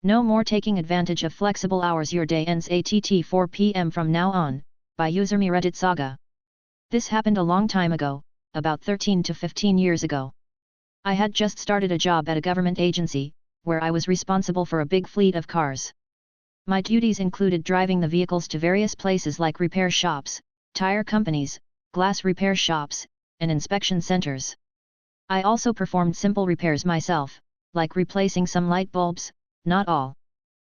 No more taking advantage of flexible hours. Your day ends at 4 p.m. from now on, by user me Reddit Saga. This happened a long time ago, about 13 to 15 years ago. I had just started a job at a government agency, where I was responsible for a big fleet of cars. My duties included driving the vehicles to various places like repair shops, tire companies, glass repair shops, and inspection centers. I also performed simple repairs myself, like replacing some light bulbs, not all.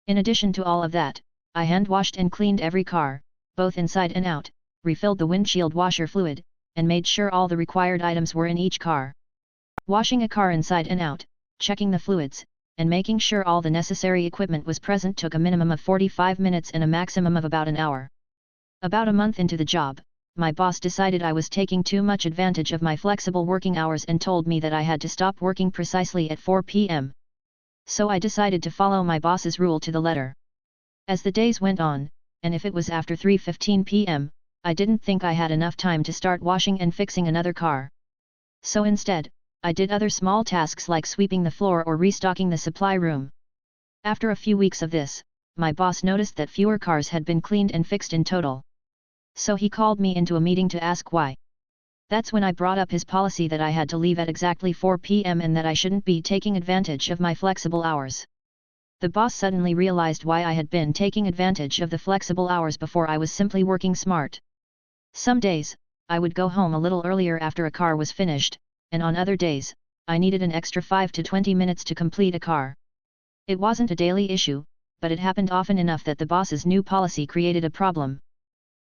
In addition to all of that, I hand washed and cleaned every car, both inside and out, refilled the windshield washer fluid, and made sure all the required items were in each car. Washing a car inside and out, checking the fluids, and making sure all the necessary equipment was present took a minimum of 45 minutes and a maximum of about an hour. About a month into the job, my boss decided I was taking too much advantage of my flexible working hours and told me that I had to stop working precisely at 4 p.m. So I decided to follow my boss's rule to the letter. As the days went on, and if it was after 3:15 p.m., I didn't think I had enough time to start washing and fixing another car. So instead, I did other small tasks like sweeping the floor or restocking the supply room. After a few weeks of this, my boss noticed that fewer cars had been cleaned and fixed in total. So he called me into a meeting to ask why. That's when I brought up his policy that I had to leave at exactly 4 p.m. and that I shouldn't be taking advantage of my flexible hours. The boss suddenly realized why I had been taking advantage of the flexible hours before. I was simply working smart. Some days, I would go home a little earlier after a car was finished, and on other days, I needed an extra 5 to 20 minutes to complete a car. It wasn't a daily issue, but it happened often enough that the boss's new policy created a problem.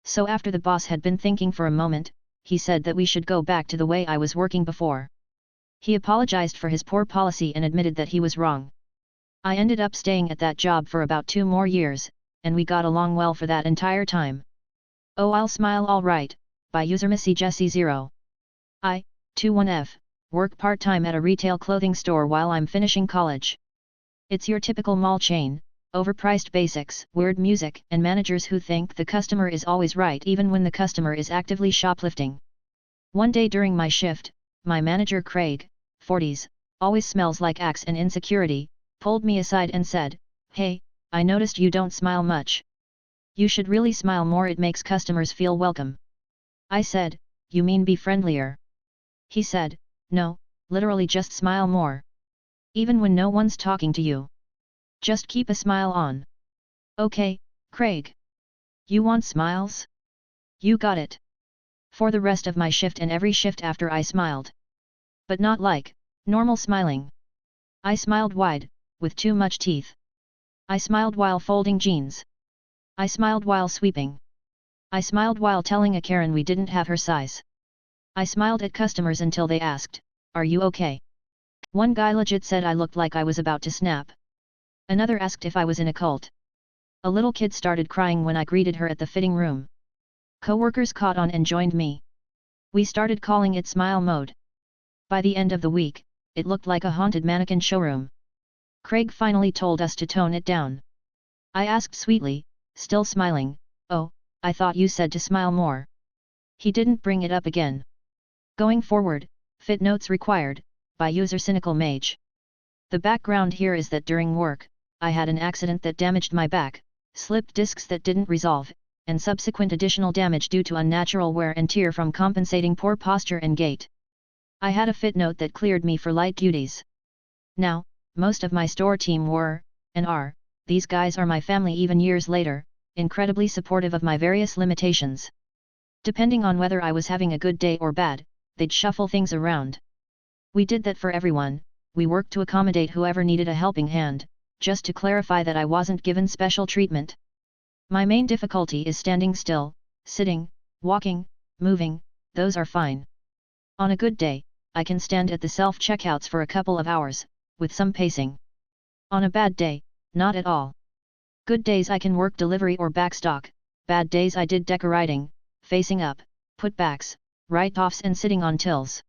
So after the boss had been thinking for a moment, he said that we should go back to the way I was working before. He apologized for his poor policy and admitted that he was wrong. I ended up staying at that job for about 2 more years, and we got along well for that entire time. Oh, I'll smile alright, by user Missy Jessie 0. I, 21F, work part-time at a retail clothing store while I'm finishing college. It's your typical mall chain, overpriced basics, weird music, and managers who think the customer is always right even when the customer is actively shoplifting. One day during my shift, my manager Craig, 40s, always smells like axe and insecurity, pulled me aside and said, "Hey, I noticed you don't smile much. You should really smile more, it makes customers feel welcome." I said, "You mean be friendlier?" He said, "No, literally just smile more. Even when no one's talking to you. Just keep a smile on." Okay, Craig. You want smiles? You got it. For the rest of my shift and every shift after, I smiled. But not like normal smiling. I smiled wide, with too much teeth. I smiled while folding jeans. I smiled while sweeping. I smiled while telling a Karen we didn't have her size. I smiled at customers until they asked, "Are you okay?" One guy legit said I looked like I was about to snap. Another asked if I was in a cult. A little kid started crying when I greeted her at the fitting room. Co-workers caught on and joined me. We started calling it smile mode. By the end of the week, it looked like a haunted mannequin showroom. Craig finally told us to tone it down. I asked sweetly, still smiling, "Oh, I thought you said to smile more." He didn't bring it up again. Going forward, fit notes required, by user Cynical Mage. The background here is that during work, I had an accident that damaged my back, slipped discs that didn't resolve, and subsequent additional damage due to unnatural wear and tear from compensating poor posture and gait. I had a fit note that cleared me for light duties. Now, most of my store team were, and are, these guys are my family even years later, incredibly supportive of my various limitations. Depending on whether I was having a good day or bad, they'd shuffle things around. We did that for everyone. We worked to accommodate whoever needed a helping hand. Just to clarify that I wasn't given special treatment. My main difficulty is standing still, sitting, walking, moving, those are fine. On a good day, I can stand at the self-checkouts for a couple of hours, with some pacing. On a bad day, not at all. Good days I can work delivery or backstock, bad days I did decorating, facing up, putbacks, write-offs and sitting on tills.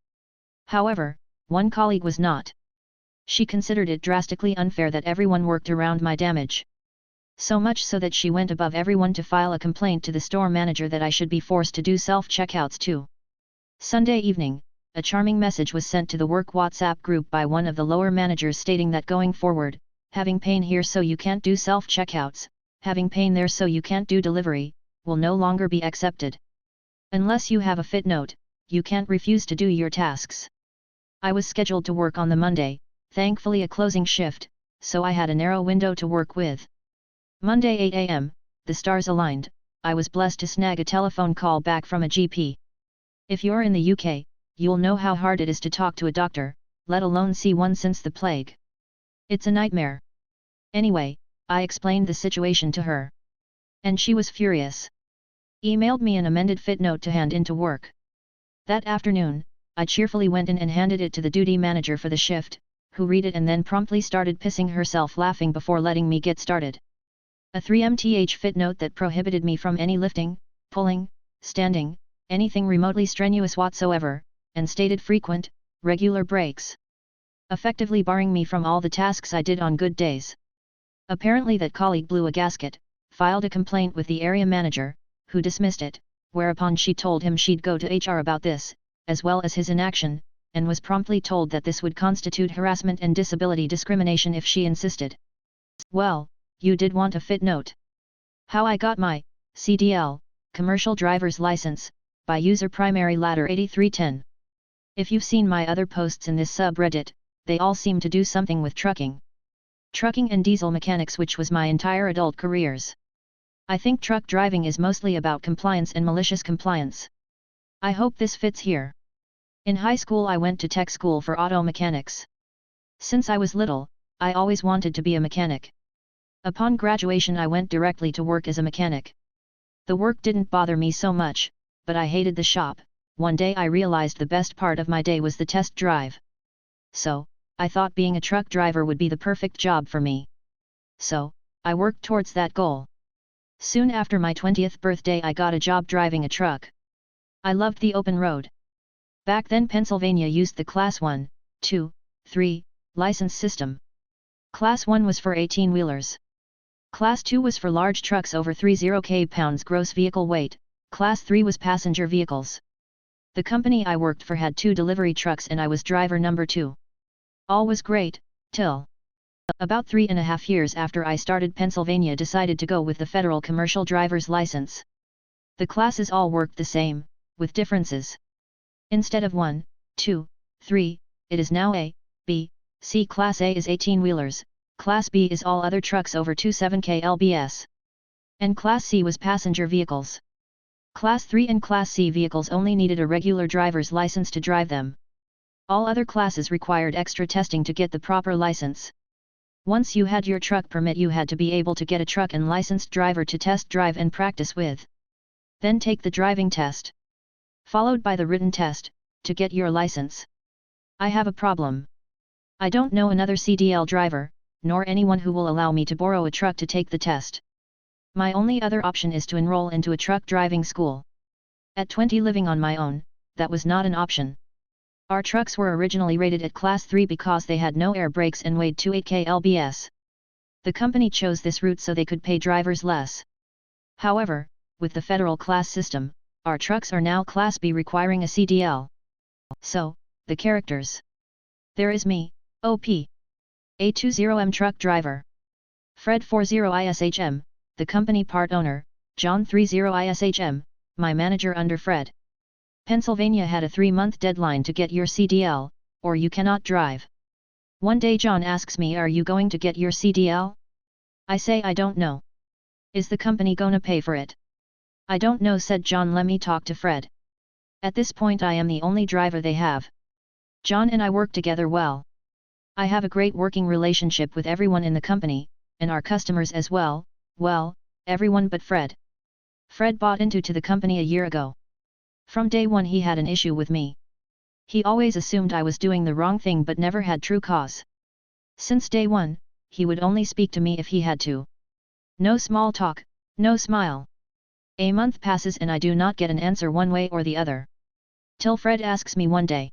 However, one colleague was not. She considered it drastically unfair that everyone worked around my damage. So much so that she went above everyone to file a complaint to the store manager that I should be forced to do self-checkouts too. Sunday evening, a charming message was sent to the work WhatsApp group by one of the lower managers stating that going forward, Having pain here so you can't do self-checkouts, having pain there so you can't do delivery, will no longer be accepted. Unless you have a fit note, you can't refuse to do your tasks. I was scheduled to work on the Monday, thankfully a closing shift, so I had a narrow window to work with. Monday 8 am, the stars aligned, I was blessed to snag a telephone call back from a GP. If you're in the UK, you'll know how hard it is to talk to a doctor, let alone see one since the plague. It's a nightmare. Anyway, I explained the situation to her. And she was furious. Emailed me an amended fit note to hand into work. That afternoon, I cheerfully went in and handed it to the duty manager for the shift, who read it and then promptly started pissing herself laughing before letting me get started. A 3mth fit note that prohibited me from any lifting, pulling, standing, anything remotely strenuous whatsoever, and stated frequent, regular breaks. Effectively barring me from all the tasks I did on good days. Apparently that colleague blew a gasket, filed a complaint with the area manager, who dismissed it, whereupon she told him she'd go to HR about this, as well as his inaction, and was promptly told that this would constitute harassment and disability discrimination if she insisted. Well, you did want a fit note. How I got my CDL, commercial driver's license, by user primary ladder 8310. If you've seen my other posts in this subreddit, they all seem to do something with trucking. Trucking and diesel mechanics, which was my entire adult careers. I think truck driving is mostly about compliance and malicious compliance. I hope this fits here. In high school I went to tech school for auto mechanics. Since I was little, I always wanted to be a mechanic. Upon graduation I went directly to work as a mechanic. The work didn't bother me so much, but I hated the shop. One day I realized the best part of my day was the test drive. So, I thought being a truck driver would be the perfect job for me. So, I worked towards that goal. Soon after my 20th birthday I got a job driving a truck. I loved the open road. Back then Pennsylvania used the Class 1, 2, 3 license system. Class 1 was for 18-wheelers. Class 2 was for large trucks over 30 pounds gross vehicle weight, Class 3 was passenger vehicles. The company I worked for had 2 delivery trucks and I was driver number 2. All was great, till about 3.5 years after I started Pennsylvania decided to go with the federal commercial driver's license. The classes all worked the same, with differences. Instead of 1, 2, 3, it is now A, B, C. Class A is 18-wheelers, Class B is all other trucks over 27 lbs. And Class C was passenger vehicles. Class 3 and Class C vehicles only needed a regular driver's license to drive them. All other classes required extra testing to get the proper license. Once you had your truck permit you had to be able to get a truck and licensed driver to test drive and practice with. Then take the driving test. Followed by the written test, to get your license. I have a problem. I don't know another CDL driver, nor anyone who will allow me to borrow a truck to take the test. My only other option is to enroll into a truck driving school. At 20 living on my own, that was not an option. Our trucks were originally rated at Class 3 because they had no air brakes and weighed 28 lbs. The company chose this route so they could pay drivers less. However, with the federal class system, our trucks are now Class B requiring a CDL. So, the characters. There is me, OP. A20M truck driver. Fred 40ISHM, the company part owner, John 30ISHM, my manager under Fred. Pennsylvania had a 3-month deadline to get your CDL, or you cannot drive. One day John asks me, "Are you going to get your CDL?" I say I don't know. Is the company gonna pay for it? I don't know, said John. Let me talk to Fred. At this point I am the only driver they have. John and I work together well. I have a great working relationship with everyone in the company, and our customers as well, everyone but Fred. Fred bought into the company a year ago. From day one he had an issue with me. He always assumed I was doing the wrong thing but never had true cause. Since day one, he would only speak to me if he had to. No small talk, no smile. A month passes and I do not get an answer one way or the other. Till Fred asks me one day,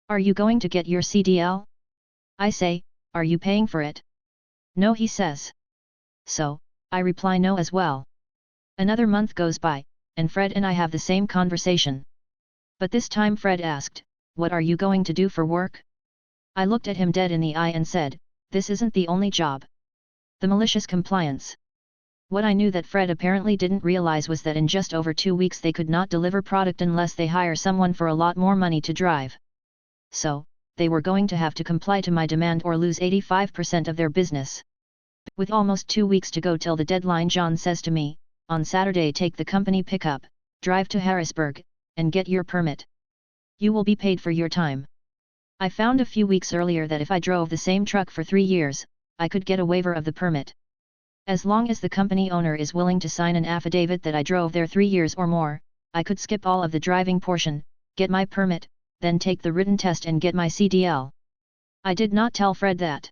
"Are you going to get your CDL?" I say, "Are you paying for it?" "No," he says. So, I reply no as well. Another month goes by, and Fred and I have the same conversation. But this time Fred asked, "What are you going to do for work?" I looked at him dead in the eye and said, "This isn't the only job. The malicious compliance. What I knew that Fred apparently didn't realize was that in just over 2 weeks they could not deliver product unless they hire someone for a lot more money to drive. So, they were going to have to comply to my demand or lose 85% of their business. With almost 2 weeks to go till the deadline, John says to me, "On Saturday take the company pickup, drive to Harrisburg, and get your permit. You will be paid for your time." I found a few weeks earlier that if I drove the same truck for 3 years, I could get a waiver of the permit. As long as the company owner is willing to sign an affidavit that I drove there 3 years or more, I could skip all of the driving portion, get my permit, then take the written test and get my CDL. I did not tell Fred that.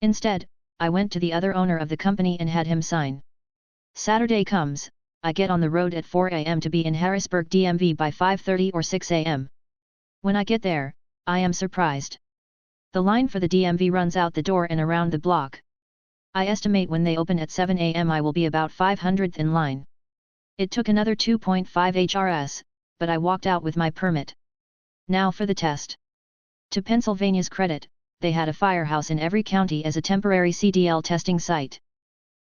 Instead, I went to the other owner of the company and had him sign. Saturday comes, I get on the road at 4 a.m. to be in Harrisburg DMV by 5:30 or 6 a.m. When I get there, I am surprised. The line for the DMV runs out the door and around the block. I estimate when they open at 7 a.m. I will be about 500th in line. It took another 2.5 HRS, but I walked out with my permit. Now for the test. To Pennsylvania's credit, they had a firehouse in every county as a temporary CDL testing site.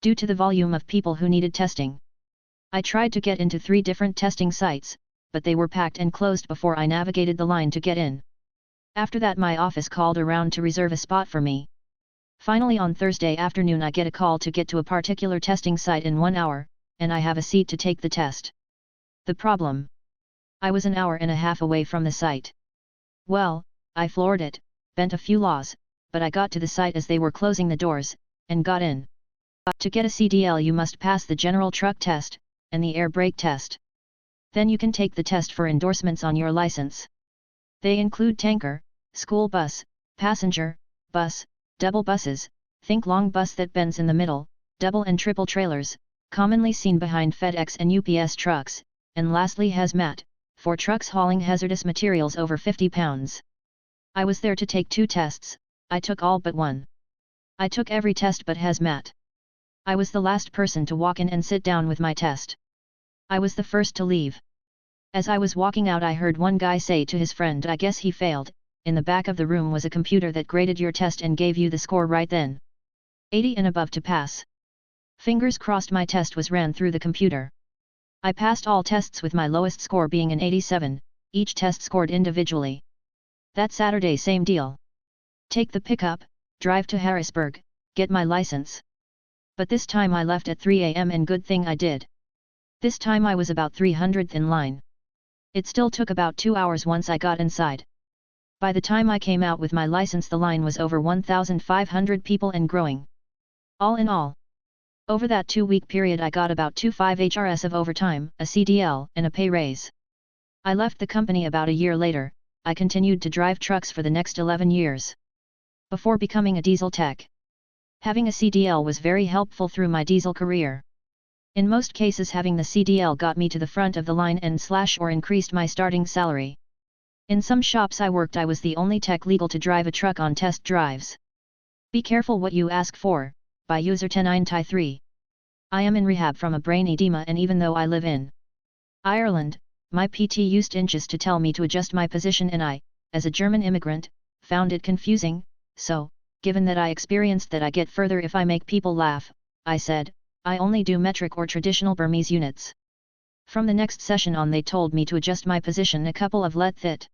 Due to the volume of people who needed testing, I tried to get into 3 different testing sites, but they were packed and closed before I navigated the line to get in. After that my office called around to reserve a spot for me. Finally on Thursday afternoon I get a call to get to a particular testing site in 1 hour, and I have a seat to take the test. The problem? I was an hour and a half away from the site. Well, I floored it, bent a few laws, but I got to the site as they were closing the doors, and got in. To get a CDL you must pass the general truck test, and the air brake test. Then you can take the test for endorsements on your license. They include tanker, school bus, passenger, bus, double buses, think long bus that bends in the middle, double and triple trailers, commonly seen behind FedEx and UPS trucks, and lastly hazmat, for trucks hauling hazardous materials over 50 pounds. I was there to take 2 tests, I took all but 1. I took every test but hazmat. I was the last person to walk in and sit down with my test. I was the first to leave. As I was walking out I heard one guy say to his friend, "I guess he failed." In the back of the room was a computer that graded your test and gave you the score right then. 80 and above to pass. Fingers crossed my test was ran through the computer. I passed all tests with my lowest score being an 87, each test scored individually. That Saturday same deal. Take the pickup, drive to Harrisburg, get my license. But this time I left at 3 a.m. and good thing I did. This time I was about 300th in line. It still took about 2 hours once I got inside. By the time I came out with my license the line was over 1,500 people and growing. All in all, over that 2-week period I got about 25 HRS of overtime, a CDL, and a pay raise. I left the company about a year later. I continued to drive trucks for the next 11 years. Before becoming a diesel tech, having a CDL was very helpful through my diesel career. In most cases having the CDL got me to the front of the line or increased my starting salary. In some shops I worked I was the only tech legal to drive a truck on test drives. Be careful what you ask for, by user 109ty3. I am in rehab from a brain edema and even though I live in Ireland, my PT used inches to tell me to adjust my position and I, as a German immigrant, found it confusing, so, given that I experienced that I get further if I make people laugh, I said, I only do metric or traditional Burmese units. From the next session on they told me to adjust my position a couple of let fit.